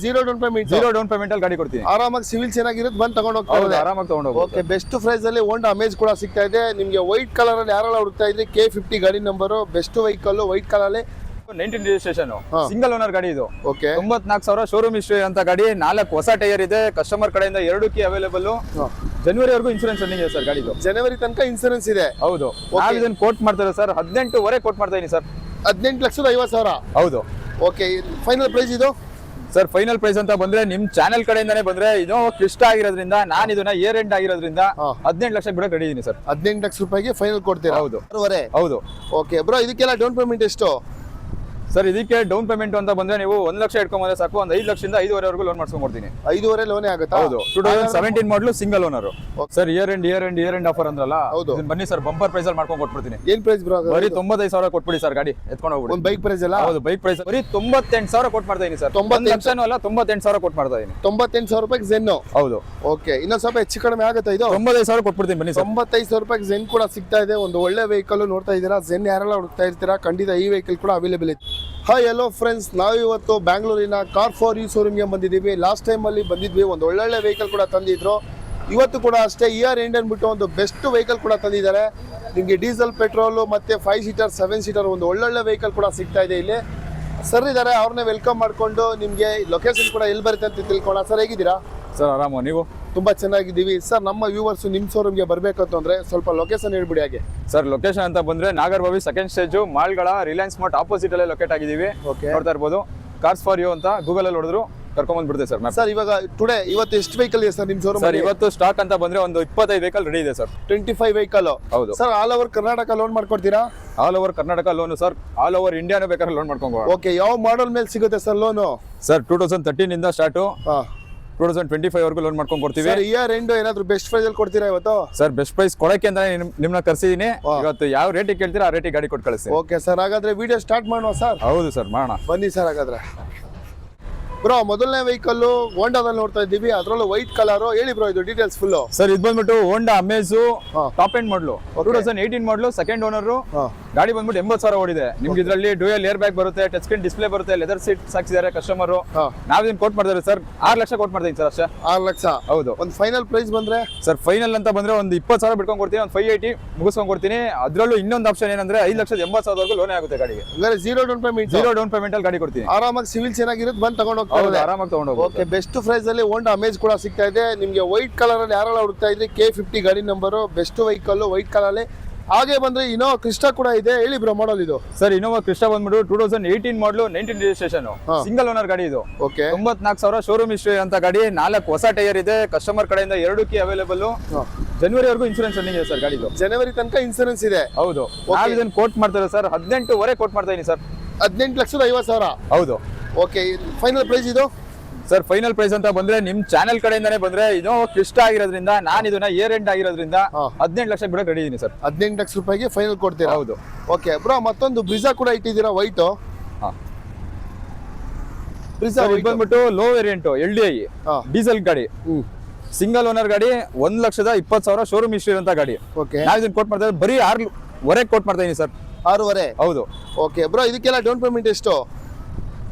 Zero down payment ಅಲ್ಲಿ ಗಾಡಿ ಕೊಡ್ತೀನಿ. ಆರಾಮಾಗಿ ಸಿವಿಲ್ ಚೆನ್ನಾಗಿರುತ್ತೆ, ಬಂದು ತಗೊಂಡು ಹೋಗ್ತಾರೆ. ಆರಾಮಾಗಿ ತಗೊಂಡು ಹೋಗಿ. ಓಕೆ, ಬೆಸ್ಟ್ ಪ್ರೈಸ್ ಅಲ್ಲಿ ಹೋಂಡಾ ಅಮೇಜ್ ಕೂಡ ಸಿಗ್ತಾ ಇದೆ ನಿಮಗೆ. ವೈಟ್ ಕಲರ್ ಅಲ್ಲಿ ಯಾರೆಲ್ಲ ಹುಡುಕ್ತಾ ಇದ್ರಿ, K50 ಗಾಡಿ number, best vehicle, white colour ಅಲ್ಲಿ 19 ರಿಜಿಸ್ಟ್ರೇಷನ್, ಸಿಂಗಲ್ ಓನರ್ ಗಾಡಿ ಇದು. ಓಕೆ, 94,000 ಶೋರೂಮ್ ಹಿಸ್ಟ್ರಿ ಅಂತ ಗಾಡಿ. 4 ಹೊಸ ಟೈರ್ ಇದೆ. ಕಸ್ಟಮರ್ ಕಡೆಯಿಂದ 2 ಕೀ ಅವೈಲೇಬಲ್. ಜನವರಿವರೆಗೂ ಇನ್ಸೂರೆನ್ಸ್ ರನ್ನಿಂಗ್ ಇದೆ ಸರ್ ಗಾಡಿದು. ಜನವರಿ ತನಕ ಇನ್ಸೂರೆನ್ಸ್ ಇದೆ. ಹೌದು. ನಾವು ಇದನ್ನ ಕೋಟ್ ಮಾಡ್ತಾರೆ ಸರ್ 18ವರೆಗೆ ಕೋಟ್ ಮಾಡ್ತಾ ಇದೀನಿ ಸರ್. 18,50,000. ಹೌದು. ಓಕೆ, ಫೈನಲ್ ಪ್ರೈಸ್ ಇದು ಸರ್? ಫೈನಲ್ ಪ್ರೈಸ್ ಅಂತ ಬಂದ್ರೆ ನಿಮ್ ಚಾನೆಲ್ ಕಡೆಯಿಂದಾನೇ ಬಂದ್ರೆ ಇದು ಕ್ಲಿಷ್ಟ ಆಗಿರೋದ್ರಿಂದ ನಾನು ಇದನ್ನ ಇಯರ್ ಎಂಡ್ ಆಗಿರೋದ್ರಿಂದ 18 ಲಕ್ಷ ಬಿಡಕ್ ರೆಡಿ ಇದೀನಿ ಸರ್. 18 ಲಕ್ಷ ರೂಪಾಯಿಗೆ ಫೈನಲ್ ಕೊಡ್ತೀರಾ? ಹೌದು. ಹೌದು. ಓಕೆ ಬ್ರೋ, ಇದಕ್ಕೆಲ್ಲ ಡೌನ್ ಪೇಮೆಂಟ್ ಎಷ್ಟು ಸರ್? ಇದಕ್ಕೆ ಡೌನ್ ಪೇಮೆಂಟ್ ಅಂತ ಬಂದ್ರೆ ನೀವು 1 ಲಕ್ಷ ಇಟ್ಕೊಂಡ್ರೆ ಸಾಕು. ಒಂದು 5 ಲಕ್ಷದಿಂದ 5.5ವರೆಗೂ ಲೋನ್ ಮಾಡ್ಸ್ಕೊಂಡ್ ಕೊಡ್ತೀನಿ. 5.5 ಲೋನೇ ಆಗುತ್ತಾ? ಹೌದು. 2017 ಮಾಡಲು single owner sir. Year end offer ಅಂದ್ರಲ್ಲ, ಬನ್ನಿ ಸರ್, ಬಂಪರ್ ಪ್ರೈಸ್ ಅಲ್ಲಿ ಮಾಡ್ಕೊಂಡ್ ಕೊಟ್ಬಿಡ್ತೀನಿ. ಏನ್ ಪ್ರೈಸ್ ಬ್ರೋ? ಬರೀ 95,000 ಕೊಟ್ಬಿಡಿ ಸರ್, ಗಾಡಿ ಎತ್ಕೊಂಡು ಹೋಗ್ಬಿಡಿ. ಒಂದು ಬೈಕ್ ಪ್ರೈಸ್ ಅಲ್ಲ? ಹೌದು, ಬೈಕ್ ಪ್ರೈಸ್ ಬರೀ 98,000 ಕೊಟ್ ಮಾಡ್ತಾ ಇದೀನಿ ಸರ್. 1 ಲಕ್ಷನೂ ಅಲ್ಲ, 98,000 ಕೊಟ್ ಮಾಡ್ತಾ ಇದೀನಿ. 98,000 ರೂಪಾಯಿಗೆ ಝೆನ್. ಹೌದು. ಓಕೆ, ಇನ್ನೊಂದ್ ಸ್ವಲ್ಪ ಹೆಚ್ಚು ಕಡಿಮೆ ಆಗುತ್ತೆ. ಇದು 95,000 ಕೊಟ್ಬಿಡ್ತೀನಿ ಬನ್ನಿ ಸರ್. 95,000 ರೂಪಾಯಿಗೆ ಝೆನ್ ಕೂಡ ಸಿಗ್ತಾ ಇದೆ. ಒಂದು ಒಳ್ಳೆ ವೆಹಿಕಲ್ ನೋಡ್ತಾ ಇದ್ದೀರಾ. ಝೆನ್ ಯಾರೆಲ್ಲ ಹುಡುಕ್ತಾ ಇರ್ತೀರಾ, ಖಂಡಿತ ಈ ವೆಹಿಕಲ್ ಕೂಡ ಅವೈಲೇಬಲ್ ಇದೆ. ಹಾಯ್ ಹಲೋ ಫ್ರೆಂಡ್ಸ್, ನಾವು ಇವತ್ತು ಬ್ಯಾಂಗ್ಳೂರಿನ ಕಾರ್ ಫಾರ್ ಯು ಶೋರೂಮ್ಗೆ ಬಂದಿದ್ದೀವಿ. ಲಾಸ್ಟ್ ಟೈಮಲ್ಲಿ ಬಂದಿದ್ವಿ, ಒಂದು ಒಳ್ಳೊಳ್ಳೆ ವೆಹಿಕಲ್ ಕೂಡ ತಂದಿದ್ರು. ಇವತ್ತು ಕೂಡ ಅಷ್ಟೇ ಇಯರ್ ಎಂಡ್ ಅಂದ್ಬಿಟ್ಟು ಒಂದು ಬೆಸ್ಟ್ ವೆಹಿಕಲ್ ಕೂಡ ತಂದಿದ್ದಾರೆ ನಿಮಗೆ. ಡೀಸೆಲ್, ಪೆಟ್ರೋಲು ಮತ್ತು 5 ಸೀಟರ್ 7 ಸೀಟರ್ ಒಂದು ಒಳ್ಳೊಳ್ಳೆ ವೆಹಿಕಲ್ ಕೂಡ ಸಿಗ್ತಾ ಇದೆ ಇಲ್ಲಿ. ಸರ್ ಇದ್ದಾರೆ, ಅವ್ರನ್ನೇ ವೆಲ್ಕಮ್ ಮಾಡಿಕೊಂಡು ನಿಮಗೆ ಲೊಕೇಶನ್ ಕೂಡ ಎಲ್ಲಿ ಬರುತ್ತೆ ಅಂತ ತಿಳ್ಕೊಳ್ಳೋಣ. ಸರ್ ಹೇಗಿದ್ದೀರಾ? ಸರ್ ಆರಾಮ, ನೀವು? ತುಂಬ ಚೆನ್ನಾಗಿದ್ದೀವಿ ಸರ್. ನಮ್ಮ ವ್ಯೂವರ್ಸ್ ನಿಮ್ಮ ಶೋರೂಮ್ಗೆ ಬರಬೇಕು ಅಂತಂದ್ರೆ ಸ್ವಲ್ಪ ಲೊಕೇಶನ್ ಹೇಳ್ಬಿಡಿ. ಹಾಗೆ ಸರ್, ಲೊಕೇಶನ್ ಅಂತ ಬಂದ್ರೆ ನಾಗರಬಾವಿ ಸೆಕೆಂಡ್ ಸ್ಟೇಜು, ಮಾಲ್ಗಳ ರಿಲಯನ್ಸ್ ಮಾರ್ಟ್ ಆಪೋಸಿಟ್ ಅಲ್ಲೇ ಲೊಕೇಟ್ ಆಗಿದ್ದೀವಿ. ನೋಡ್ತಾ ಇರ್ಬೋದು. ಕಾರ್ಸ್ ಫಾರ್ ಯು ಅಂತ ಗೂಗಲ್ ಅಲ್ಲಿ ಹೊಡೆದ್ರು ಕರ್ಕೊಂಡ್ ಬಿಡುತ್ತೆ ಸರ್. ಸರ್ ಇವಾಗ ಇವತ್ತು ಎಷ್ಟು ವೆಹಿಕಲ್ ಇದೆ ಸರ್ ನಿಮ್ಮ ಶೋರೂಮ್? ಸರ್ ಇವತ್ತು ಸ್ಟಾಕ್ ಅಂತ ಬಂದ್ರೆ ಒಂದು 25 ವೆಹಿಕಲ್ ರೆಡಿ ಇದೆ ಸರ್. 25 ವೆಹಿಕಲ್? ಹೌದು sir. All over Karnataka loan ಮಾಡ್ಕೊಡ್ತೀರಾ? All over Karnataka loan sir, all over ಇಂಡಿಯಾನು ಬೇಕಾದ್ರೆ ಲೋನ್ ಮಾಡ್ಕೊಂಡು. ಓಕೆ, ಯಾವ ಮಾಡಲ್ ಮೇಲೆ ಸಿಗುತ್ತೆ ಸರ್ ಲೋನು? ಸರ್ 2013 ಇಂದ ಸ್ಟಾರ್ಟ್ 2025 ವರೆಗೂ ಲೋನ್ ಮಾಡ್ಕೊಂಡು ಕೊಡ್ತೀವಿ. ಇಯರ್ ಎಂಡ್ ಏನಾದ್ರು ಬೆಸ್ಟ್ ಪ್ರೈಸ್ ಅಲ್ಲಿ ಕೊಡ್ತೀರಾ ಇವತ್ತು? ಸರ್ ಬೆಸ್ಟ್ ಪ್ರೈಸ್ ಕೊಡಕ್ಕೆ ಅಂತ ನಿಮ್ನ ಕರ್ಸಿದೀನಿ. ಇವತ್ತು ಯಾವ ರೇಟಿಗೆ ಕೇಳ್ತೀರಾ ಆ ರೇಟಿಗೆ ಗಾಡಿ ಕೊಟ್ಟು ಕಳಿಸ್ತೀನಿ. ಓಕೆ ಸರ್, ಹಾಗಾದ್ರೆ ವಿಡಿಯೋ ಸ್ಟಾರ್ಟ್ ಮಾಡೋಣ ಸರ್? ಹೌದು ಸರ್, ಮಾಡೋಣ ಬನ್ನಿ ಸರ್. ಹಾಗಾದ್ರೆ ಬ್ರೋ, ಮೊದಲನೇ ವೆಹಿಕಲ್ ಹೋಂಡಾದಲ್ಲಿ ನೋಡ್ತಾ ಇದ್ದೀವಿ, ಅದರಲ್ಲೂ ವೈಟ್ ಕಲರ್. ಹೇಳಿ ಬ್ರೋ, ಇದು ಡೀಟೇಲ್ಸ್ ಫುಲ್. ಸರ್ ಇದು ಬಂದ್ಬಿಟ್ಟು ಹೋಂಡಾ ಅಮೇಜ್ ಟಾಪ್ ಎಂಡ್ ಮಾಡಲು, 2018 ಮಾಡಲು, ಸೆಕೆಂಡ್ ಓನರ್. ಗಾಡಿ ಬಂದ್ಬಿಟ್ಟು 80,000 ಓಡಿದೆ. ನಿಮ್ಗೆ ಇದರಲ್ಲಿ ಡ್ಯೂಯಲ್ ಏರ್ ಬ್ಯಾಗ್ ಬರುತ್ತೆ, ಟಚ್ ಸ್ಕ್ರೀನ್ ಡಿಸ್ಪ್ಲೇ ಬರುತ್ತೆ, ಲೆದರ್ ಸೀಟ್ ಹಾಕ್ಸಿದ್ದಾರೆ ಕಸ್ಟಮರ್. ನಾವ್ ಇದನ್ನ ಕೋಟ್ ಮಾಡ್ತಾರೆ ಸರ್ 6 ಲಕ್ಷ ಕೋಟ್ ಮಾಡ್ತೀನಿ ಸರ್ ಅಷ್ಟೇ. 6 ಲಕ್ಷ? ಹೌದು. ಒಂದು ಫೈನಲ್ ಪ್ರೈಸ್ ಬಂದ್ರೆ ಸರ್, ಫೈನಲ್ ಅಂತ ಬಂದ್ರೆ ಒಂದು 20,000 ಬಿಟ್ಕೊಂಡ್ ಕೊಡ್ತೀನಿ. ಒಂದು 580 ಮುಗಿಸ್ಕೊಂಡ್ ಕೊಡ್ತೀನಿ. ಅದ್ರಲ್ಲೂ ಇನ್ನೊಂದು ಆಪ್ಷನ್ ಏನಂದ್ರೆ 5,80,000 ಲೋನ್ ಆಗುತ್ತೆ ಗಾಡಿಗೆ. Zero down payment? Zero down payment ಅಲ್ಲಿ ಗಾಡಿ ಕೊಡ್ತೀನಿ. ಆರಾಮಾಗಿ ಸಿವಿಲ್ ಚೆನ್ನಾಗಿರುತ್ತೆ, ಬಂದು ತಗೊಂಡು ಹೋಗ್ತಾರೆ. ಆರಾಮಾಗಿ ತಗೊಂಡು. ಓಕೆ, ಬೆಸ್ಟ್ ಪ್ರೈಸ್ ಅಲ್ಲಿ ಹೋಂಡಾ ಅಮೇಜ್ ಕೂಡ ಸಿಗ್ತಾ ಇದೆ ನಿಮಗೆ. ವೈಟ್ ಕಲರ್ ಅಲ್ಲಿ ಯಾರೆಲ್ಲ ಹುಡುಕ್ತಾ ಇದ್ರಿ, K50 ಗಾಡಿ number, best vehicle, white colour ಅಲ್ಲಿ. ಹಾಗೆ ಬಂದ್ರೆ ಇನ್ನೋವಾ ಕ್ರಿಸ್ಟಾ ಕೂಡ ಇದೆ. ಹೇಳಿ ಬ್ರೋ ಮಾಡಲ್ ಇದು? ಸರ್ ಇನ್ನೋವಾ ಕ್ರಿಸ್ಟಾ ಬಂದ್ಬಿಟ್ಟು 2018 ಮಾಡಲು, 19 ರಿಜಿಸ್ಟ್ರೇಷನ್, ಸಿಂಗಲ್ ಓನರ್ ಗಾಡಿ ಇದು. ಓಕೆ, 94,000 ಶೋರೂಮ್ ಹಿಸ್ಟ್ರಿ ಅಂತ ಗಾಡಿ. 4 ಹೊಸ ಟೈರ್ ಇದೆ. ಕಸ್ಟಮರ್ ಕಡೆಯಿಂದ 2 ಕೀ ಅವೈಲೇಬಲ್. ಜನವರಿವರೆಗೂ ಇನ್ಸೂರೆನ್ಸ್ ರನ್ನಿಂಗ್ ಇದೆ ಸರ್ ಗಾಡಿದು. ಜನವರಿ ತನಕ ಇನ್ಸೂರೆನ್ಸ್ ಇದೆ? ಹೌದು. ನಾವು ಇದನ್ನ ಕೋಟ್ ಮಾಡ್ತಾರೆ ಸರ್ 18ವರೆಗೆ ಕೋಟ್ ಮಾಡ್ತಾ ಇದೀನಿ ಸರ್. 18,50,000? ಹೌದು. ಓಕೆ, ಫೈನಲ್ ಪ್ರೈಸ್ ಇದು? ಸರ್ ಫೈನಲ್ ಪ್ರೈಸ್ ಅಂತ ಬಂದ್ರೆ ನಿಮ್ ಚಾನೆಲ್ ಕಡೆಯಿಂದಾನೇ ಬಂದ್ರೆ ಇದು ಕ್ಲಿಷ್ಟ ಆಗಿರೋದ್ರಿಂದ ನಾನು ಇದನ್ನ ಇಯರ್ ಎಂಡ್ ಆಗಿರೋದ್ರಿಂದ 18 ಲಕ್ಷ ಬಿಡಕ್ ರೆಡಿ ಇದೀನಿ ಸರ್. 18 ಲಕ್ಷ ರೂಪಾಯಿಗೆ ಫೈನಲ್ ಕೊಡ್ತೀರಾ? ಹೌದು. ಓಕೆ ಬ್ರೋ, ಮತ್ತೊಂದು ಬ್ರಿಜಾ ಕೂಡ ಇಟ್ಟಿದ್ದೀರಾ ವೈಟ್. ಬ್ರಿಜಾ ಬಂದ್ಬಿಟ್ಟು ಲೋ ವೇರಿಯಂಟ್ LDI ಡೀಸೆಲ್ ಗಾಡಿ, ಸಿಂಗಲ್ ಓನರ್ ಗಾಡಿ, 1,20,000 ಶೋರೂಮ್ ಹಿಸ್ಟ್ರಿ ಇರುವಂತ ಗಾಡಿ. ನಾವು ಇದನ್ನ ಕೋಟ್ ಮಾಡ್ತಾ ಬರೀ 6ವರೆಗೆ ಕೋಟ್ ಮಾಡ್ತಾ ಇದೀನಿ ಸರ್. 6.5? ಹೌದು. ಓಕೆ ಬ್ರೋ, ಇದಕ್ಕೆಲ್ಲ ಡೌನ್ ಪೇಮೆಂಟ್ ಎಷ್ಟು?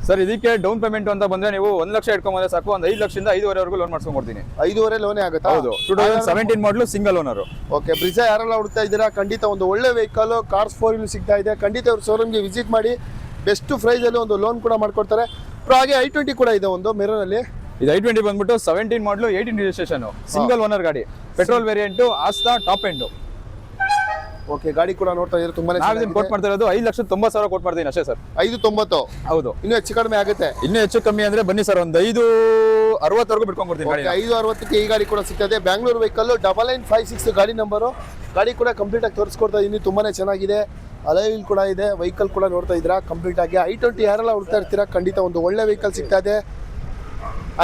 ಸರ್ ಇದಕ್ಕೆ ಡೌನ್ ಪೇಮೆಂಟ್ ಅಂತ ಬಂದ್ರೆ ನೀವು 1 ಲಕ್ಷ ಇಟ್ಕೊಂಡ್ರೆ ಸಾಕು. ಒಂದು 5 ಲಕ್ಷದಿಂದ 5.5ವರೆಗೂ ಲೋನ್ ಮಾಡ್ಸ್ಕೊಂಡ್ ಕೊಡ್ತೀನಿ. 5.5 ಲೋನೇ ಆಗುತ್ತಾ? ಹೌದು. 2017 ಮಾಡಲು, ಸಿಂಗಲ್ ಓನರ್. ಓಕೆ, ಬ್ರಿಜಾ ಯಾರೆಲ್ಲ ಹುಡುಕ್ತಾ ಇದ್ದೀರಾ, ಖಂಡಿತ ಒಂದು ಒಳ್ಳೆ ವೆಹಿಕಲ್ ಕಾರ್ಸ್ ಫಾರ್ ಯು ಸಿಗ್ತಾ ಇದೆ. ಖಂಡಿತ ಅವ್ರ ಶೋರೂಮ್ಗೆ ವಿಸಿಟ್ ಮಾಡಿ. ಬೆಸ್ಟ್ ಪ್ರೈಸ್ ಅಲ್ಲಿ ಒಂದು ಲೋನ್ ಕೂಡ ಮಾಡ್ಕೊಡ್ತಾರೆ. ಹಾಗೆ i20 ಕೂಡ ಇದೆ ಒಂದು ಮಿರರ್ ಅಲ್ಲಿ. ಇದು i20 ಬಂದ್ಬಿಟ್ಟು 17 ಮಾಡಲು, 18 ರಿಜಿಸ್ಟ್ರೇಷನ್, ಸಿಂಗಲ್ ಓನರ್ ಗಾಡಿ, petrol variant, Asta top end. Okay, ಗಾಡಿ ಕೂಡ ನೋಡ್ತಾ ಇದ್ರೆ ತುಂಬಾನೇ ಕೋಟ್ ಮಾಡ್ತಾ ಇರೋದು 5,90,000 ಕೋಟ್ ಮಾಡ್ತೀನಿ ಅಷ್ಟೇ ಸರ್. 5.90? ಹೌದು. ಇನ್ನೂ ಹೆಚ್ಚು ಕಡಿಮೆ ಆಗುತ್ತೆ? ಇನ್ನೂ ಹೆಚ್ಚು ಕಮ್ಮಿ ಅಂದ್ರೆ ಬನ್ನಿ ಸರ್, ಒಂದು 5.60ವರೆಗೂ ಬಿಟ್ಕೊಂಡ್ ಕೊಡ್ತೀನಿ. 5.60ಕ್ಕೆ ಈ ಗಾಡಿ ಕೂಡ ಸಿಗ್ತದೆ. ಬ್ಯಾಂಗ್ಳೂರ್ ವೆಹಿಕಲ್ 9956 ಗಾಡಿ ನಂಬರು. ಗಾಡಿ ಕೂಡ ಕಂಪ್ಲೀಟ್ ಆಗಿ ತೋರಿಸ್ಕೊಡ್ತಾ ಇದೀನಿ. ತುಂಬಾನೇ ಚೆನ್ನಾಗಿದೆ. ಅಲೈಲ್ ಕೂಡ ಇದೆ. ವೆಹಿಕಲ್ ಕೂಡ ನೋಡ್ತಾ ಇದ್ದೀರಾ ಕಂಪ್ಲೀಟ್ ಆಗಿ. i20 ಯಾರೆಲ್ಲ ಹುಡುಕ್ತಾ ಇರ್ತೀರಾ, ಖಂಡಿತ ಒಂದು ಒಳ್ಳೆ ವೆಹಿಕಲ್ ಸಿಗ್ತಾ ಇದೆ.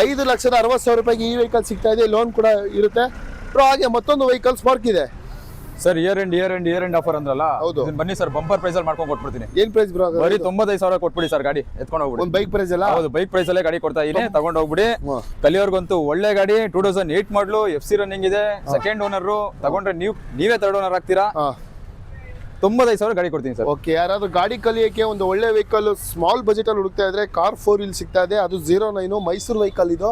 5,60,000 ರೂಪಾಯಿಗೆ ಈ ವೆಹಿಕಲ್ ಸಿಗ್ತಾ ಇದೆ. ಲೋನ್ ಕೂಡ ಇರುತ್ತೆ. ಹಾಗೆ ಮತ್ತೊಂದು ವೆಹಿಕಲ್ ಸ್ಪಾರ್ಕ್ ಇದೆ ಸರ್. ಇಯರ್ ಎಂಡ್ ಆಫರ್ ಅಂದ್ರಲ್ಲ, ಹೌದು. ಬನ್ನಿ ಸರ್, ಬಂಪರ್ ಪ್ರೈಸ್ ಅಲ್ಲಿ ಮಾಡ್ಕೊಂಡು ಕೊಟ್ಬಿಡ್ತೀನಿ. ಏನ್ ಪ್ರೈಸ್ ಬ್ರೋ? ಬರೀ 95,000 ಕೊಟ್ಬಿಡಿ ಸರ್, ಗಾಡಿ ಎತ್ಕೊಂಡು ಹೋಗ್ಬಿಡಿ. ಒಂದು ಬೈಕ್ ಪ್ರೈಸ್ ಅಲ್ಲ? ಹೌದು, ಬೈಕ್ ಪ್ರೈಸ್ ಅಲ್ಲೇ ಗಾಡಿ ಕೊಡ್ತಾ ಇದೀನಿ, ತಗೊಂಡು ಹೋಗ್ಬಿಡಿ. ಕಲಿಯೋರ್ಗಂತೂ ಒಳ್ಳೆ ಗಾಡಿ. 2008 ಮಾಡಲು, FC ರನ್ನಿಂಗ್ ಇದೆ, ಸೆಕೆಂಡ್ ಓನರ್. ತಗೊಂಡ್ರೆ ನೀವೇ ಥರ್ಡ್ ಓನರ್ ಆಗ್ತೀರಾ. 95,000 ಗಾಡಿ ಕೊಡ್ತೀನಿ ಸರ್. ಓಕೆ, ಯಾರಾದ್ರೂ ಗಾಡಿ ಕಲಿಯೋಕ್ಕೆ ಒಂದು ಒಳ್ಳೆ ವೆಹಿಕಲ್ ಸ್ಮಾಲ್ ಬಜೆಟಲ್ಲಿ ಹುಡುಕ್ತಾ ಇದ್ರೆ ಕಾರ್ 4 ವೀಲ್ ಸಿಗ್ತಾ ಇದೆ. ಅದು 09 ಮೈಸೂರು ವೆಹಿಕಲ್ ಇದು.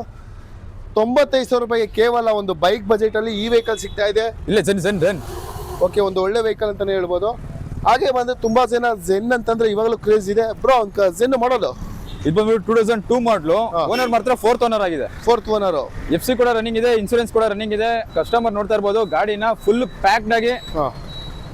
95,000 ರೂಪಾಯಿಗೆ ಕೇವಲ ಒಂದು ಬೈಕ್ ಬಜೆಟಲ್ಲಿ ಈ ವೆಹಿಕಲ್ ಸಿಗ್ತಾ ಇದೆ. ಇಲ್ಲ ಜೆನ್. ಓಕೆ, ಒಂದು ಒಳ್ಳೆ ವೆಹಿಕಲ್ ಅಂತಾನೆ ಹೇಳ್ಬೋದು. ಹಾಗೆ ಬಂದ್ರೆ ತುಂಬಾ ಜನ ಜೆನ್ ಅಂತಂದ್ರೆ ಇವಾಗಲೂ ಕ್ರೇಜ್ ಇದೆ. ಬ್ರೋ ಜೆನ್ ಮಾಡೋದು ಇದು ಬಂದ್ಬಿಟ್ಟು 2002 ಮಾಡಲು. ಓನರ್ ಮಾತ್ರ 4th ಓನರ್ ಆಗಿದೆ. 4th owner. FC ಕೂಡ ರನ್ನಿಂಗ್ ಇದೆ, ಇನ್ಸೂರೆನ್ಸ್ ಕೂಡ ರನ್ನಿಂಗ್ ಇದೆ. ಕಸ್ಟಮರ್ ನೋಡ್ತಾ ಇರ್ಬೋದು, ಗಾಡಿನ ಫುಲ್ ಪ್ಯಾಕ್ಡ್ ಆಗಿ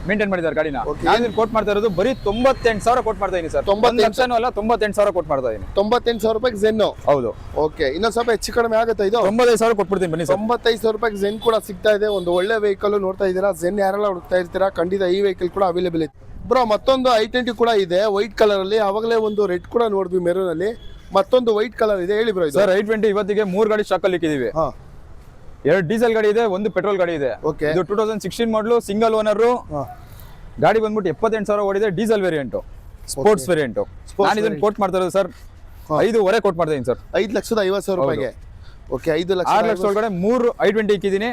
ಮೇಂಟೈನ್ ಮಾಡಿದ್ದಾರೆ ಗಾಡಿನ. ನಾನು ಕೋಟ್ ಮಾಡ್ತಾ ಇರೋದು ಬರೀ 98,000 ಕೋಟ್ ಮಾಡ್ತಾ ಇದೀನಿ ಸರ್. 98 ಅಲ್ಲ, 98,000 ಕೋಟ್ ಮಾಡ್ತಾ ಇದೀನಿ. 98,000 ರೂಪಾಯಿಗೆ ಜೆನ್. ಹೌದು. ಓಕೆ, ಇನ್ನೊಂದು ಸ್ವಲ್ಪ ಹೆಚ್ಚು ಕಡಿಮೆ ಆಗುತ್ತೆ. ಇದು 95,000 ಕೊಟ್ಬಿಡ್ತೀನಿ ಬನ್ನಿ ಸರ್. 95,000 ರೂಪಾಯಿಗೆ ಜೆನ್ ಕೂಡ ಸಿಗ್ತಾ ಇದೆ. ಒಂದು ಒಳ್ಳೆ ವೆಹಿಕಲ್ ನೋಡ್ತಾ ಇದ್ದೀರಾ. ಜೆನ್ ಯಾರೆಲ್ಲ ಹುಡುಕ್ತಾ ಇರ್ತೀರಾ, ಖಂಡಿತ ಈ ವೆಹಿಕಲ್ ಕೂಡ ಅವೈಲೇಬಲ್ ಇದೆ. ಬ್ರೋ ಮತ್ತೊಂದು i20 ಕೂಡ ಇದೆ ವೈಟ್ ಕಲರ್ ಅಲ್ಲಿ. ಅವಾಗಲೇ ಒಂದು ರೆಡ್ ಕೂಡ ನೋಡಿದ್ವಿ ಮೆರೂನ್ ಅಲ್ಲಿ. ಮತ್ತೊಂದು ವೈಟ್ ಕಲರ್ ಇದೆ, ಹೇಳಿ ಬ್ರೋ. ಸರ್ i20 ಇವತ್ತಿಗೆ 3 ಗಾಡಿ ಸ್ಟಾಕ್ ಅಲ್ಲಿ ಇಕ್ಕಿದೀವಿ. 2 ಡೀಸೆಲ್ ಗಾಡಿ ಇದೆ, 1 ಪೆಟ್ರೋಲ್ ಗಾಡಿ ಇದೆ. ಓಕೆ, ಇದು 2016 ಮಾಡಲು, ಸಿಂಗಲ್ ಓನರ್. ಗಾಡಿ ಬಂದ್ಬಿಟ್ಟು 78,000 ಓಡಿದೆ. Diesel variant, sports variant. ನಾನು ಇದನ್ನ ಕೋಟ್ ಮಾಡ್ತಾ ಇರೋದು ಸರ್ 5.5 ಕೋಟ್ ಮಾಡ್ತಾ ಇದೀನಿ ಸರ್. 5,50,000 ರೂಪಾಯಿಗೆ. ಓಕೆ, 5 ಲಕ್ಷ 6 ಲಕ್ಷ ಒಳಗಡೆ 3 i20 ಇಕ್ಕಿದೀನಿ.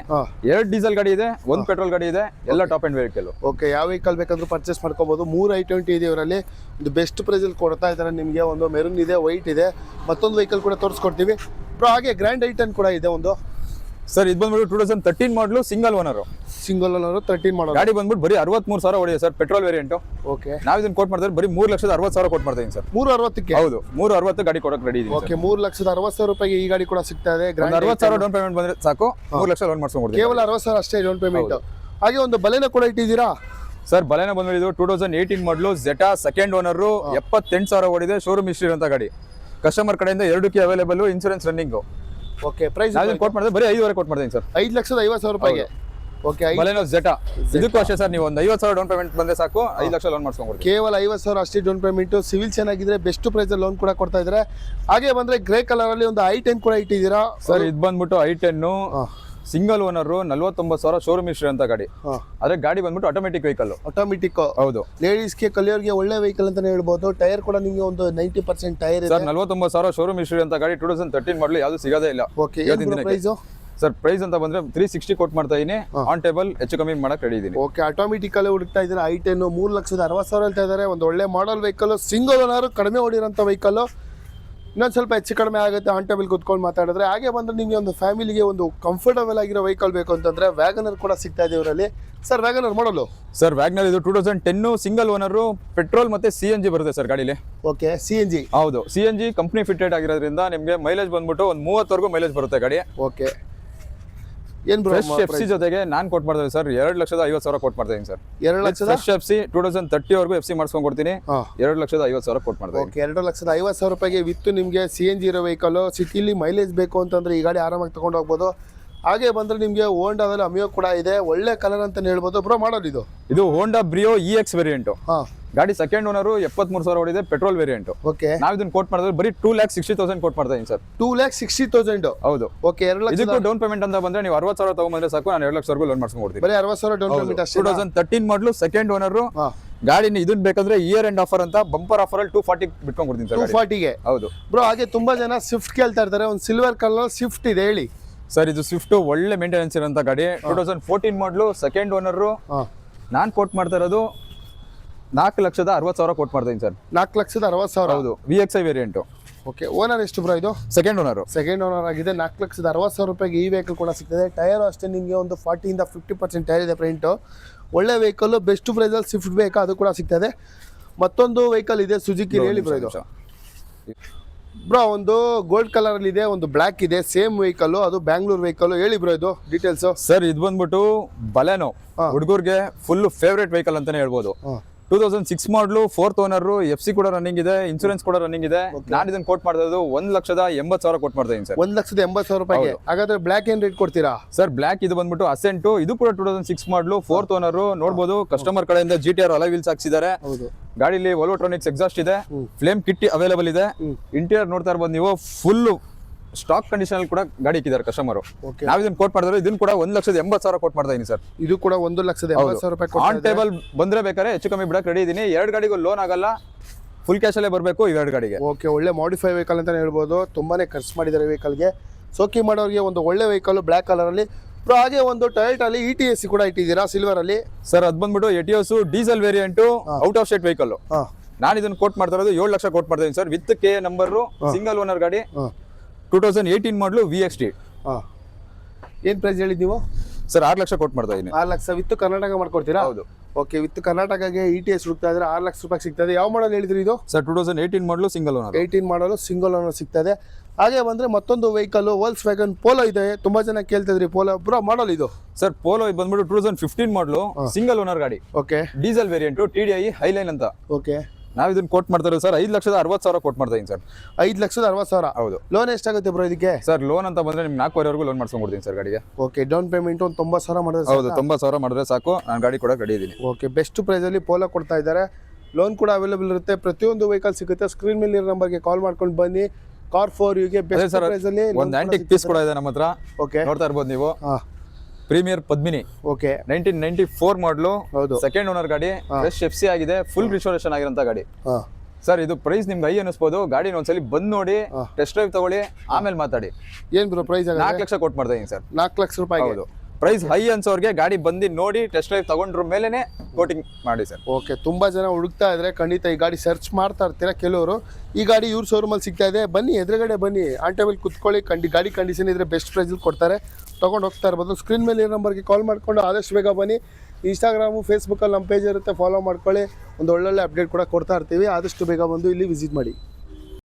2 ಡೀಸೆಲ್ ಗಾಡಿ ಇದೆ, 1 ಪೆಟ್ರೋಲ್ ಗಾಡಿ ಇದೆ, ಎಲ್ಲ ಟಾಪ್ ಅಂಡ್ ವೆಹಿಕಲ್. ಓಕೆ, ಯಾವ ವೆಹಿಕಲ್ ಬೇಕಾದ್ರೂ ಪರ್ಚೇಸ್ ಮಾಡ್ಕೋಬಹುದು. 3 i20 ಇದೆ ಇವರಲ್ಲಿ. ಒಂದು ಬೆಸ್ಟ್ ಪ್ರೈಸ್ ಅಲ್ಲಿ ಕೊಡ್ತಾ ಇದ್ದಾರೆ ನಿಮಗೆ. ಒಂದು ಮೆರೂನ್ ಇದೆ, ವೈಟ್ ಇದೆ, ಮತ್ತೊಂದು ವೆಹಿಕಲ್ ಕೂಡ ತೋರಿಸ್ಕೊಡ್ತೀವಿ ಬ್ರೋ. ಹಾಗೆ ಗ್ರ್ಯಾಂಡ್ i10 ಕೂಡ ಇದೆ ಒಂದು. ಸರ್ ಇದು ಬಂದ್ಬಿಟ್ಟು 2013 ಮಾಡಲು, ಸಿಂಗಲ್ ಓನರ್. 13 ಮಾಡಲ್ ಗಾಡಿ ಬಂದ್ಬಿಟ್ಟು ಬರೀ 63,000 ಓಡಿದೆ ಸರ್, ಪೆಟ್ರೋಲ್ ವೇರಿಯಂಟ್. ಓಕೆ, ನಾವು ಇದನ್ನ ಕೋಟ್ ಮಾಡ್ತಾರೆ ಬರೀ 3,60,000 ಕೋಟ್ ಮಾಡ್ತಾ ಇದೀನಿ ಸರ್. 360ಕ್ಕೆ. ಹೌದು, 360 ಗಾಡಿ ಕೊಡಕ್ಕೆ ರೆಡಿ ಇದೀನಿ. ಓಕೆ, 3,60,000 ರೂಪಾಯಿಗೆ ಈ ಗಾಡಿ ಕೂಡ ಸಿಗ್ತಾ ಇದೆ. 60,000 ಡೌನ್ ಪೇಮೆಂಟ್ ಬಂದ್ರೆ ಸಾಕು, 3 ಲಕ್ಷ ಲೋನ್ ಮಾಡ್ಸ್ಕೊಂಡ್ಬಿಡ್ತೀವಿ. ಕೇವಲ 60,000 ಅಷ್ಟೇ ಡೌನ್ ಪೇಮೆಂಟ್. ಹಾಗೆ ಒಂದು ಬಲೆನ ಕೂಡ ಇಟ್ಟಿದ್ದೀರಾ ಸರ್. ಬಲೆನ ಬಂದ್ಬಿಟ್ಟು 2018 ಮಾಡಲು, ಜೆಟಾ ಸೆಕೆಂಡ್ ಓನರ್, 78,000 ಓಡಿದೆ. ಶೋರೂಮ್ ಹಿಸ್ಟ್ರಿ ಇರುವಂತ ಗಾಡಿ. ಕಸ್ಟಮರ್ ಕಡೆಯಿಂದ 2 key available, insurance running. Okay, price quote ಮಾಡಿದ್ರೆ ಬರೀ 5.5 ಕೋಟ್ ಮಾಡ್ತೀನಿ ಸರ್. 5,50,000 ರೂಪಾಯಿಗೆ. Okay, Baleno Zeta. ಇದಕ್ಕೂ ಅಷ್ಟೇ ಸರ್, ನೀವು ಒಂದು 50,000 ಡೌನ್ ಪೇಮೆಂಟ್ ಬಂದ್ರೆ ಸಾಕು, 5 ಲಕ್ಷ ಲೋನ್ ಮಾಡ್ಸ್ಕೊಂಡ್ಬಿಡ್ತೀವಿ. ಕೇವಲ 50,000 ಅಷ್ಟೇ ಡೌನ್ ಪೇಮೆಂಟ್. ಸಿವಿಲ್ ಚೆನ್ನಾಗಿದ್ರೆ ಬೆಸ್ಟ್ ಪ್ರೈಸ್ ಲೋನ್ ಕೂಡ ಕೊಡ್ತಾ ಇದ್ದಾರೆ. ಹಾಗೆ ಬಂದ್ರೆ ಗ್ರೇ ಕಲರ್ ಅಲ್ಲಿ ಒಂದು i10 ಕೂಡ ಇಟ್ಟಿದ್ದೀರಾ ಸರ್. ಇದು ಬಂದ್ಬಿಟ್ಟು i10 single owner, 49,000 showroom history ಅಂತ ಗಾಡಿ. ಅದೇ ಗಾಡಿ ಬಂದ್ಬಿಟ್ಟು ಆಟೋಮೆಟಿಕ್ ವೆಹಿಕಲ್. ಆಟೋಮೆಟಿಕ್. ಹೌದು, ಲೇಡೀಸ್ಗೆ ಕಲಿಯೋರಿಗೆ ಒಳ್ಳೆ ವೆಹಿಕಲ್ ಅಂತಾನೆ ಹೇಳ್ಬೋದು. ಟೈರ್ ಕೂಡ ನಿಮಗೆ ಒಂದು 90% ಟೈರ್ ಇದೆ ಸರ್. 49,000 ಶೋರೂಮ್ ಹಿಸ್ಟ್ರಿ ಅಂತ ಗಾಡಿ. 2013 ಮಾಡಲು ಯಾವುದು ಸಿಗೋದೇ ಇಲ್ಲ. ಓಕೆ, ಪ್ರೈಸ್ ಸರ್ ಪ್ರೈಸ್ ಅಂತ ಬಂದ್ರೆ 360 ಕೋಟ್ ಮಾಡ್ತಾ ಇದೀನಿ. ಆನ್ ಟೇಬಲ್ ಹೆಚ್ಚು ಕಮ್ಮಿ ಮಾಡಕ್ ರೆಡಿ ಇದೀನಿ. ಓಕೆ, ಆಟೋಮೆಟಿಕ್ ಅಲ್ಲಿ ಹುಡುಕ್ತಾ ಇದ್ದಾರೆ. i10 3,60,000 ಹೇಳ್ತಾ ಇದ್ದಾರೆ. ಒಂದು ಒಳ್ಳೆ ಮಾಡಲ್ ವೆಹಿಕಲ್, ಸಿಂಗಲ್ ಓನರ್, ಕಡಿಮೆ ಓಡಿರೋಂಥ ವೆಹಿಕಲ್. ಇನ್ನೊಂದು ಸ್ವಲ್ಪ ಹೆಚ್ಚು ಕಡಿಮೆ ಆಗುತ್ತೆ ಆನ್ ಟೇಬಲ್ ಕೂತ್ಕೊಂಡು ಮಾತಾಡಿದ್ರೆ. ಹಾಗೆ ಬಂದ್ರೆ ನಿಮಗೆ ಒಂದು ಫ್ಯಾಮಿಲಿಗೆ ಒಂದು ಕಂಫರ್ಟಬಲ್ ಆಗಿರೋ ವೆಹಿಕಲ್ ಬೇಕು ಅಂತಂದ್ರೆ ವ್ಯಾಗನರ್ ಕೂಡ ಸಿಗ್ತಾ ಇದೆ ಇವರಲ್ಲಿ. ಸರ್ ವ್ಯಾಗನರ್ ಮಾಡಲು ಸರ್, ವ್ಯಾಗನರ್ ಇದು 2010 ಸಿಂಗಲ್ ಓನರ್, ಪೆಟ್ರೋಲ್ ಮತ್ತೆ CNG ಬರುತ್ತೆ ಸರ್ ಗಾಡಿಲಿ. Okay, CNG. ಹೌದು, CNG ಕಂಪ್ನಿ ಫಿಟೆಡ್ ಆಗಿರೋದ್ರಿಂದ ನಿಮಗೆ ಮೈಲೇಜ್ ಬಂದ್ಬಿಟ್ಟು ಒಂದು 30ವರೆಗೂ ಮೈಲೇಜ್ ಬರುತ್ತೆ ಗಾಡಿ. ಓಕೆ, ಏನ್ ಬ್ರೋ FC ಜೊತೆಗೆ ನಾನು ಕೋಟ್ ಮಾಡ್ತೀನಿ ಸರ್ 2,50,000 ಕೋಟ್ ಮಾಡ್ತಾ ಇದೀನಿ ಸರ್. 2,00,000 FC 2030 ವರೆಗೂ FC ಮಾಡಿಸ್ಕೊಂಡು ಕೊಡ್ತೀನಿ. 2,50,000 ಕೋಟ್ ಮಾಡ್ತಾ ಓಕೆ, 2,50,000 ರೂಪಾಯಿಗೆ ವಿತ್ ನಿಮಗೆ CNG ಇರೋ ವೆಹಿಕಲ್. ಸಿಟಿಲಿ ಮೈಲೇಜ್ ಬೇಕು ಅಂತಂದ್ರೆ ಈ ಗಾಡಿ ಆರಾಮಾಗಿ ತಗೊಂಡು ಹೋಗ್ಬೋದು. ಹಾಗೆ ಬಂದ್ರೆ ನಿಮಗೆ ಹೋಂಡಾದಲ್ಲಿ ಅಮಿಯೋ ಕೂಡ ಇದೆ. ಒಳ್ಳೆ ಕಲರ್ ಅಂತಾನೆ ಹೇಳ್ಬೋದು ಬ್ರೋ. ಮಾಡೋದು ಇದು ಹೋಂಡಾ ಬ್ರಿಯೋ EX ವೇರಿಯಂಟ್. ಗಾಡಿ ಸೆಕೆಂಡ್ ಓನರ್, 73,000 ಓಡಿದೆ, ಪೆಟ್ರೋಲ್ ವೇರಿಯಂಟ್. ಓಕೆ, ನಾವು ಇದನ್ನ ಕೋಟ್ ಮಾಡಿದ್ರೆ ಬರೀ 2,60,000 ಕೋಟ್ ಮಾಡ್ತಾ ಇದೀನಿ ಸರ್. 2,60,000. ಹೌದು. ಓಕೆ, 2,00,000 ಇದಕ್ಕೂ ಡೌನ್ ಪೇಮೆಂಟ್ ಅಂತ ಬಂದ್ರೆ ನೀವು 60,000 ತಗೊಂಡ್ಬಂದ್ರೆ ಸಾಕು, ನಾನು 2,00,000 ಲೋನ್ ಮಾಡ್ಸ್ಕೊಂಡ್ಬಿಡ್ತೀನಿ. ಬರೀ 60,000 ಡೌನ್ ಪೇಮೆಂಟ್ ಅಷ್ಟೇ. 2013 ಮಾಡಲು, ಸೆಕೆಂಡ್ ಓನರ್. ಗಾಡಿನ ಇದನ್ನ ಬೇಕಂದ್ರೆ ಇಯರ್ ಎಂಡ್ ಆಫರ್ ಅಂತ ಬಂಪರ್ ಆಫರ್ ಅಲ್ಲಿ 240 ಬಿಟ್ಕೊಂಡ್ಬಿಡ್ತೀನಿ ಸರ್. 240ಗೆ. ಹೌದು ಬ್ರೋ. ಹಾಗೆ ತುಂಬಾ ಜನ ಸ್ವಿಫ್ಟ್ ಕೇಳ್ತಾ ಇರ್ತಾರೆ. ಒಂದು ಸಿಲ್ವರ್ ಕಲರ್ ಸ್ವಿಫ್ಟ್ ಇದೆ, ಹೇಳಿ ಸರ್. ಇದು ಸ್ವಿಫ್ಟ್ ಒಳ್ಳೆ ಮೇಂಟೆನೆನ್ಸ್ ಇರೋಂಥ ಗಾಡಿ. 2014 ಮಾಡಲು, ಸೆಕೆಂಡ್ ಓನರ್. ನಾನು ಕೋಟ್ ಮಾಡ್ತಾ ಇರೋದು 4,60,000 ಕೋಟ್ ಮಾಡ್ತೀನಿ ಸರ್. 4,60,000. ಹೌದು, VXI ವೇರಿಯಂಟ್. ಓಕೆ, ಓನರ್ ಎಷ್ಟು ಬ್ರೋ ಇದು? Second owner. ಸೆಕೆಂಡ್ ಓನರ್ ಆಗಿದೆ. 4,60,000 ರೂಪಾಯಿಗೆ ಈ ವೆಹಿಕಲ್ ಕೂಡ ಸಿಗ್ತದೆ. ಟೈರ್ ಅಷ್ಟೇ ನಿಮಗೆ ಒಂದು 40ಇಂದ 50% ಟೈರ್ ಇದೆ ಫ್ರಂಟ್. ಒಳ್ಳೆ ವೆಹಿಕಲ್, ಬೆಸ್ಟ್ ಪ್ರೈಸಲ್ಲಿ ಸ್ವಿಫ್ಟ್ ಬೇಕಾ ಅದು ಕೂಡ ಸಿಗ್ತದೆ. ಮತ್ತೊಂದು ವೆಹಿಕಲ್ ಇದೆ ಸುಜುಕಿ, ಹೇಳಿ ಬ್ರೋ ಇದು. ಬ್ರೋ ಒಂದು ಗೋಲ್ಡ್ ಕಲರ್ ಅಲ್ಲಿ ಇದೆ, ಒಂದು ಬ್ಲಾಕ್ ಇದೆ, ಸೇಮ್ ವೆಹಿಕಲ್. ಅದು ಬ್ಯಾಂಗ್ಳೂರ್ ವೆಹಿಕಲ್, ಹೇಳಿ ಬ್ರೋ ಇದು ಡೀಟೇಲ್ಸ್. ಸರ್ ಇದು ಬಂದ್ಬಿಟ್ಟು ಬಲೆನೋ, ಹುಡುಗರಿಗೆ ಫುಲ್ ಫೇವ್ರೇಟ್ ವೆಹಿಕಲ್ ಅಂತಾನೆ ಹೇಳ್ಬೋದು. 2006 ಮಾಡಲು, 4th ಓನರ್, FC ಕೂಡ ರನ್ನಿಂಗ್ ಇದೆ, ಇನ್ಸೂರೆನ್ಸ್ ಕೂಡ ರನ್ನಿಂಗ್ ಇದೆ. ನಾನು ಇದನ್ನ ಕೋಟ್ ಮಾಡ್ತಾ ಇರೋದು 1,80,000 ಕೋಟ್ ಮಾಡ್ತಾ ಇದೀನಿ ಸರ್. 1,80,000 ರೂಪಾಯಿಗೆ. ಹಾಗಾದ್ರೆ ಬ್ಲಾಕ್ ಏನ್ ರೇಟ್ ಕೊಡ್ತೀರಾ ಸರ್? ಬ್ಲಾಕ್ ಇದು ಬಂದ್ಬಿಟ್ಟು ಅಸೆಂಟ್. ಇದು ಕೂಡ 2006 ಮಾಡಲು, 4th ಓನರ್. ನೋಡಬಹುದು ಕಸ್ಟಮರ್ ಕಡೆಯಿಂದ GTR ಅಲಾಯ್ ವೀಲ್ಸ್ ಹಾಕ್ಸಿದ್ದಾರೆ. ಗಾಡಿಲಿ ವೋಲ್ವೋಟ್ರಾನಿಕ್ಸ್ ಎಕ್ಸಾಸ್ಟ್ ಇದೆ, ಫ್ಲೇಮ್ ಕಿಟ್ ಅವೈಲೇಬಲ್ ಇದೆ. ಇಂಟೀರಿಯರ್ ನೋಡ್ತಾ ಇರ್ಬೋದು ನೀವು, ಫುಲ್ ಸ್ಟಾಕ್ ಕಂಡೀಷನ್ ಕೂಡ ಗಾಡಿ ಇಕ್ಕಿದ್ದಾರೆ ಕಸ್ಟಮರ್. ನಾವು ಇದನ್ನ ಕೋಟ್ ಮಾಡಿದ್ರೆ ಇದನ್ನ ಕೂಡ 1,80,000 ಕೋಟ್ ಮಾಡ್ತಾ ಇದೀನಿ ಸರ್. ಇದು ಕೂಡ 1,80,000 ರೂಪಾಯಿ ಆನ್ ಟೇಬಲ್ ಬಂದ್ರೆ ಬೇಕಾದ್ರೆ ಹೆಚ್ಚು ಕಮ್ಮಿ ಬಿಡಕ್ಕೆ ರೆಡಿ ಇದೀನಿ. 2 ಗಾಡಿಗೂ ಲೋನ್ ಆಗಲ್ಲ, ಫುಲ್ ಕ್ಯಾಶ್ ಅಲ್ಲೇ ಬರಬೇಕು ಈ 2 ಗಾಡಿಗೆ. ಓಕೆ, ಒಳ್ಳೆ ಮಾಡಿಫೈ ವೆಹಿಕಲ್ ಅಂತಾನೆ ಹೇಳ್ಬೋದು. ತುಂಬಾನೇ ಖರ್ಚು ಮಾಡಿದ್ದಾರೆ ವೆಹಿಕಲ್ಗೆ. ಸೋಕಿ ಮಾಡೋರಿಗೆ ಒಂದು ಒಳ್ಳೆ ವೆಹಿಕಲ್ ಬ್ಲಾಕ್ ಕಲರ್ ಅಲ್ಲಿ ಬ್ರೋ ಹಾಗೆ ಒಂದು ಟೊಯೋಟಾ ಅಲ್ಲಿ ETS ಕೂಡ ಇಟ್ಟಿದ್ದೀರಾ ಸಿಲ್ವರ್ ಅಲ್ಲಿ. ಸರ್ ಅದ್ ಬಂದ್ಬಿಟ್ಟು Etios diesel variant out of state vehicle. ನಾನು ಇದನ್ನ ಕೋಟ್ ಮಾಡ್ತಾ ಇರೋದು 7 ಲಕ್ಷ ಕೋಟ್ ಮಾಡ್ತಾ ಇದೀನಿ sir. With K number, single owner ಗಾಡಿ, 2018 ಮಾಡಲು VXT. ಏನ್ ಪ್ರೈಸ್ ಹೇಳಿದ್ ನೀವು ಸರ್? 6 ಲಕ್ಷ ಕೋಟ್ ಮಾಡ್ತಾ ಇದೀನಿ. 6 ಲಕ್ಷ ವಿತ್ ಕರ್ನಾಟಕ ಮಾಡ್ಕೊಡ್ತೀರಾ? ಹೌದು. ಓಕೆ, ವಿತ್ ಕರ್ನಾಟಕಗೆ ETS ಹುಡುಕ್ತಾ ಇದ್ರೆ 6 ಲಕ್ಷ ರೂಪಾಯಿ ಸಿಗ್ತದೆ. ಯಾವ ಮಾಡಲ್ ಹೇಳಿದ್ರಿ ಇದು? ಸರ್ 2018 ಮಾಡಲು ಸಿಂಗಲ್ ಓನರ್. 18 ಮಾಡಲು ಸಿಂಗಲ್ ಓನರ್ ಸಿಗ್ತದೆ. ಹಾಗೆ ಬಂದ್ರೆ ಮತ್ತೊಂದು ವೆಹಿಕಲ್ ವೋಲ್ಸ್ ವ್ಯಾಗನ್ ಪೋಲೋ ಇದೆ. ತುಂಬಾ ಜನ ಕೇಳ್ತಿದ್ರಿ ಪೋಲೋ ಬ್ರೋ ಮಾಡಲ್ ಇದು. ಸರ್ ಪೋಲೋ ಇದು ಬಂದ್ಬಿಟ್ಟು 2015 ಮಾಡಲು ಸಿಂಗಲ್ ಓನರ್ ಗಾಡಿ, okay, diesel variant, TDI Highline ಅಂತ. ಓಕೆ, ನಾವು ಇದನ್ನ ಕೋಟ್ ಮಾಡ್ತಾ ಇರೋದು ಸರ್ 5,60,000 ಕೋಟ್ ಮಾಡ್ತಾ ಇದೀನಿ ಸರ್. 5,60,000. ಹೌದು. ಲೋನ್ ಎಷ್ಟಾಗುತ್ತೆ ಬ್ರೋ ಇದಕ್ಕೆ? ಸರ್ ಲೋನ್ ಅಂತ ಬಂದ್ರೆ ನಿಮ್ಗೆ 4,500,000 ಲೋನ್ ಮಾಡ್ಸ್ಕೊಂಡ್ಬಿಡ್ತೀನಿ ಸರ್ ಗಾಡಿಗೆ. ಓಕೆ, ಡೌನ್ ಪೇಮೆಂಟ್ ಒಂದು 90,000 ಮಾಡಿದ್ರೆ? ಹೌದು, 90,000 ಮಾಡಿದ್ರೆ ಸಾಕು, ನಾನು ಗಾಡಿ ಕೂಡ ರೆಡಿ ಇದ್ದೀನಿ. ಓಕೆ, ಬೆಸ್ಟ್ ಪ್ರೈಸ್ ಅಲ್ಲಿ ಪೋಲೋ ಕೊಡ್ತಾ ಇದ್ದಾರೆ. ಲೋನ್ ಕೂಡ ಅವೈಲೇಬಲ್ ಇರುತ್ತೆ. ಪ್ರತಿಯೊಂದು ವೆಹಿಕಲ್ ಸಿಗುತ್ತೆ. ಸ್ಕ್ರೀನ್ ಮೇಲೆ ಇರೋ ನಂಬರ್ಗೆ ಕಾಲ್ ಮಾಡ್ಕೊಂಡು ಬನ್ನಿ. ಕಾರ್ ಫಾರ್ ಯುಗೆ ಬೆಸ್ಟ್ ಪ್ರೈಸ್ ಅಲ್ಲಿ ಒಂದು ಆಂಟಿಕ್ ಪೀಸ್ ಕೂಡ ಇದೆ ನಮ್ಮ ಹತ್ರ. ಓಕೆ, ನೋಡ್ತಾ ಇರ್ಬೋದು ನೀವು. ಪ್ರೀಮಿಯರ್ ಪದ್ಮಿನಿ, ಓಕೆ, 1994 ಮಾಡಲು, ಹೌದು, ಸೆಕೆಂಡ್ ಓನರ್ ಗಾಡಿ, ಫ್ರೆಶ್ FC ಆಗಿದೆ, ಫುಲ್ ರಿಸ್ಟೋರೇಷನ್ ಆಗಿರೋಂಥ ಗಾಡಿ. ಹಾ ಸರ್ ಇದು ಪ್ರೈಸ್ ನಿಮ್ಗೆ ಹೈ ಅನಿಸ್ಬೋದು. ಗಾಡಿನ ಒಂದ್ಸಲಿ ಬಂದ್ ನೋಡಿ, ಟೆಸ್ಟ್ ಡ್ರೈವ್ ತಗೊಳ್ಳಿ, ಆಮೇಲೆ ಮಾತಾಡಿ. ಏನ್ ಬ್ರೋ ಪ್ರೈಸ್? 4 ಲಕ್ಷ ಕೊಟ್ಟು ಮಾಡ್ತಾ ಇದೀನಿ ಸರ್. 4 ಲಕ್ಷ ರೂಪಾಯಿ. ಹೌದು. ಪ್ರೈಸ್ ಹೈ ಅನ್ಸೋರ್ಗೆ ಗಾಡಿ ಬಂದು ನೋಡಿ ಟೆಸ್ಟ್ ಡ್ರೈವ್ ತಗೊಂಡ್ರ ಮೇಲೆನೆ ಕೋಟಿಂಗ್ ಮಾಡಿ ಸರ್. ಓಕೆ, ತುಂಬಾ ಜನ ಹುಡುಕ್ತಾ ಇದ್ರೆ ಖಂಡಿತ ಈ ಗಾಡಿ ಸರ್ಚ್ ಮಾಡ್ತಾ ಇರ್ತೀರಾ ಕೆಲವರು. ಈ ಗಾಡಿ ಇವ್ರ ಶೋರೂಮಲ್ಲಿ ಸಿಗ್ತಾ ಇದೆ. ಬನ್ನಿ, ಎದುರುಗಡೆ ಬನ್ನಿ, ಆನ್ ಟೇಬಲ್ ಕುತ್ಕೊಳ್ಳಿ. ಗಾಡಿ ಕಂಡೀಷನ್ ಇದ್ರೆ ಬೆಸ್ಟ್ ಪ್ರೈಸಲ್ಲಿ ಕೊಡ್ತಾರೆ, ತೊಗೊಂಡು ಹೋಗ್ತಾ ಇರ್ಬೋದು. ಸ್ಕ್ರೀನ್ ಮೇಲೆ ಇರೋ ನಂಬರ್ಗೆ ಕಾಲ್ ಮಾಡ್ಕೊಂಡು ಆದಷ್ಟು ಬೇಗ ಬನ್ನಿ. ಇನ್ಸ್ಟಾಗ್ರಾಮು, ಫೇಸ್ಬುಕ್ಕಲ್ಲಿ ನಮ್ಮ ಪೇಜ್ ಇರುತ್ತೆ, ಫಾಲೋ ಮಾಡ್ಕೊಳ್ಳಿ. ಒಂದು ಒಳ್ಳೊಳ್ಳೆ ಅಪ್ಡೇಟ್ ಕೂಡ ಕೊಡ್ತಾ ಇರ್ತೀವಿ. ಆದಷ್ಟು ಬೇಗ ಬಂದು ಇಲ್ಲಿ ವಿಸಿಟ್ ಮಾಡಿ.